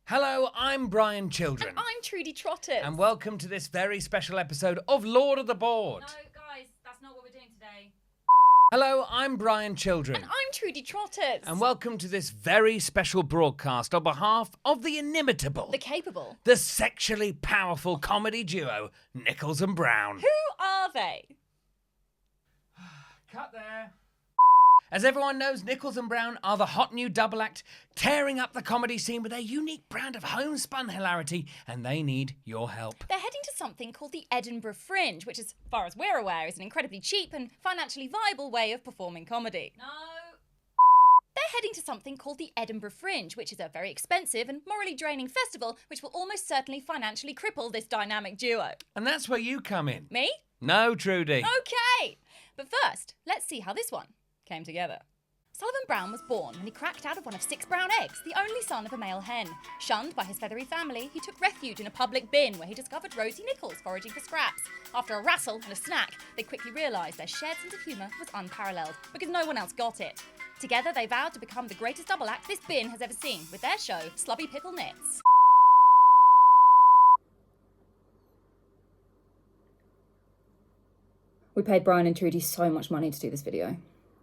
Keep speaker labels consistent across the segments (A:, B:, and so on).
A: Hello, I'm Brian Children.
B: And I'm Trudy Trotters.
A: And welcome to this very special episode of Lord of the Board.
B: No, guys, that's not what we're doing today.
A: Hello, I'm Brian Children.
B: And I'm Trudy Trotters.
A: And welcome to this very special broadcast on behalf of the inimitable,
B: the capable,
A: the sexually powerful comedy duo, Nicholls and Brown.
B: Who are they?
A: Cut there. As everyone knows, Nicholls and Brown are the hot new double act, tearing up the comedy scene with their unique brand of homespun hilarity, and they need your help.
B: They're heading to something called the Edinburgh Fringe, which, as far as we're aware, is an incredibly cheap and financially viable way of performing comedy. No. They're heading to something called the Edinburgh Fringe, which is a very expensive and morally draining festival, which will almost certainly financially cripple this dynamic duo.
A: And that's where you come in.
B: Me?
A: No, Trudy.
B: Okay. But first, let's see how this one came together. Sullivan Brown was born when he cracked out of one of 6 brown eggs, the only son of a male hen. Shunned by his feathery family, he took refuge in a public bin where he discovered Rosie Nicholls foraging for scraps. After a wrestle and a snack, they quickly realised their shared sense of humour was unparalleled, because no one else got it. Together they vowed to become the greatest double act this bin has ever seen, with their show, Slubby Pickle Mitts.
C: We paid Brian and Trudy so much money to do this video.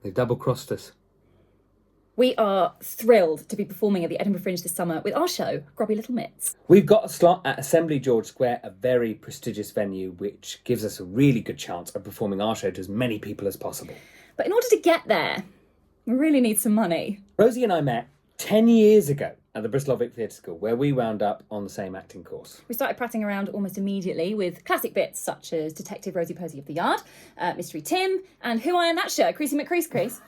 D: They double-crossed us.
C: We are thrilled to be performing at the Edinburgh Fringe this summer with our show, Grubby Little Mitts.
D: We've got a slot at Assembly George Square, a very prestigious venue, which gives us a really good chance of performing our show to as many people as possible.
C: But in order to get there, we really need some money.
D: Rosie and I met 10 years ago at the Bristol Vic Theatre School, where we wound up on the same acting course.
C: We started prattling around almost immediately with classic bits such as Detective Rosie Posey of the Yard, Mystery Tim, and Who I Am That Shirt, Creasy McCrease.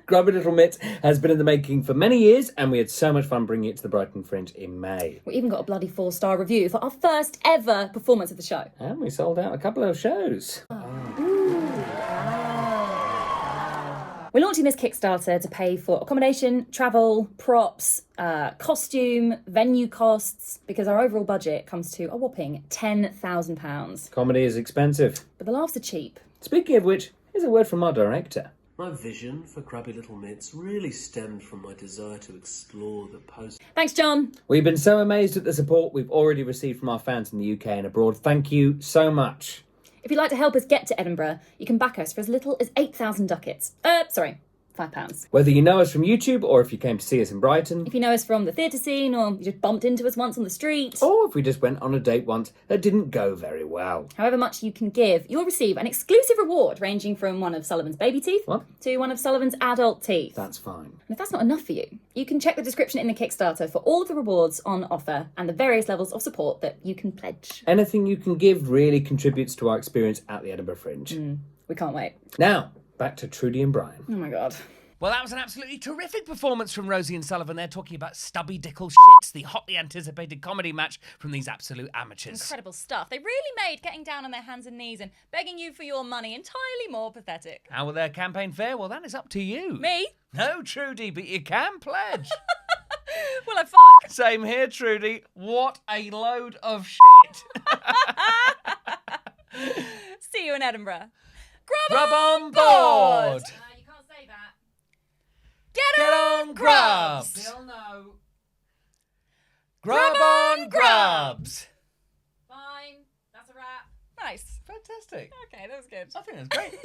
D: Grubby Little Mitts has been in the making for many years, and we had so much fun bringing it to the Brighton Fringe in May.
C: We even got a bloody 4-star review for our first ever performance of the show.
D: And we sold out a couple of shows.
C: We're launching this Kickstarter to pay for accommodation, travel, props, costume, venue costs, because our overall budget comes to a whopping £10,000.
D: Comedy is expensive.
C: But the laughs are cheap.
D: Speaking of which, here's a word from our director.
E: My vision for Grubby Little Mitts really stemmed from my desire to explore the post...
C: Thanks, John.
D: We've been so amazed at the support we've already received from our fans in the UK and abroad. Thank you so much.
C: If you'd like to help us get to Edinburgh, you can back us for as little as 8,000 ducats. £5.
D: Whether you know us from YouTube or if you came to see us in Brighton.
C: If you know us from the theatre scene or you just bumped into us once on the street.
D: Or if we just went on a date once that didn't go very well.
C: However much you can give, you'll receive an exclusive reward ranging from one of Sullivan's baby teeth to one of Sullivan's adult teeth.
D: That's fine.
C: And if that's not enough for you, you can check the description in the Kickstarter for all of the rewards on offer and the various levels of support that you can pledge.
D: Anything you can give really contributes to our experience at the Edinburgh Fringe.
C: We can't wait.
D: Now, back to Trudy and Brian.
C: Oh my God.
A: Well, that was an absolutely terrific performance from Rosie and Sullivan. They're talking about Stubby Dickle Shits, the hotly anticipated comedy match from these absolute amateurs.
B: Incredible stuff. They really made getting down on their hands and knees and begging you for your money entirely more pathetic.
A: How will their campaign fare? Well, that is up to you.
B: Me?
A: No, Trudy, but you can pledge.
B: Will I fuck?
A: Same here, Trudy. What a load of shit.
B: See you in Edinburgh.
A: Grub on board.
B: You can't say that.
A: Get on Grubs. Still no. Grub on Grubs.
B: Fine. That's a wrap. Nice.
A: Fantastic.
B: Okay, that was good.
A: I think that's great.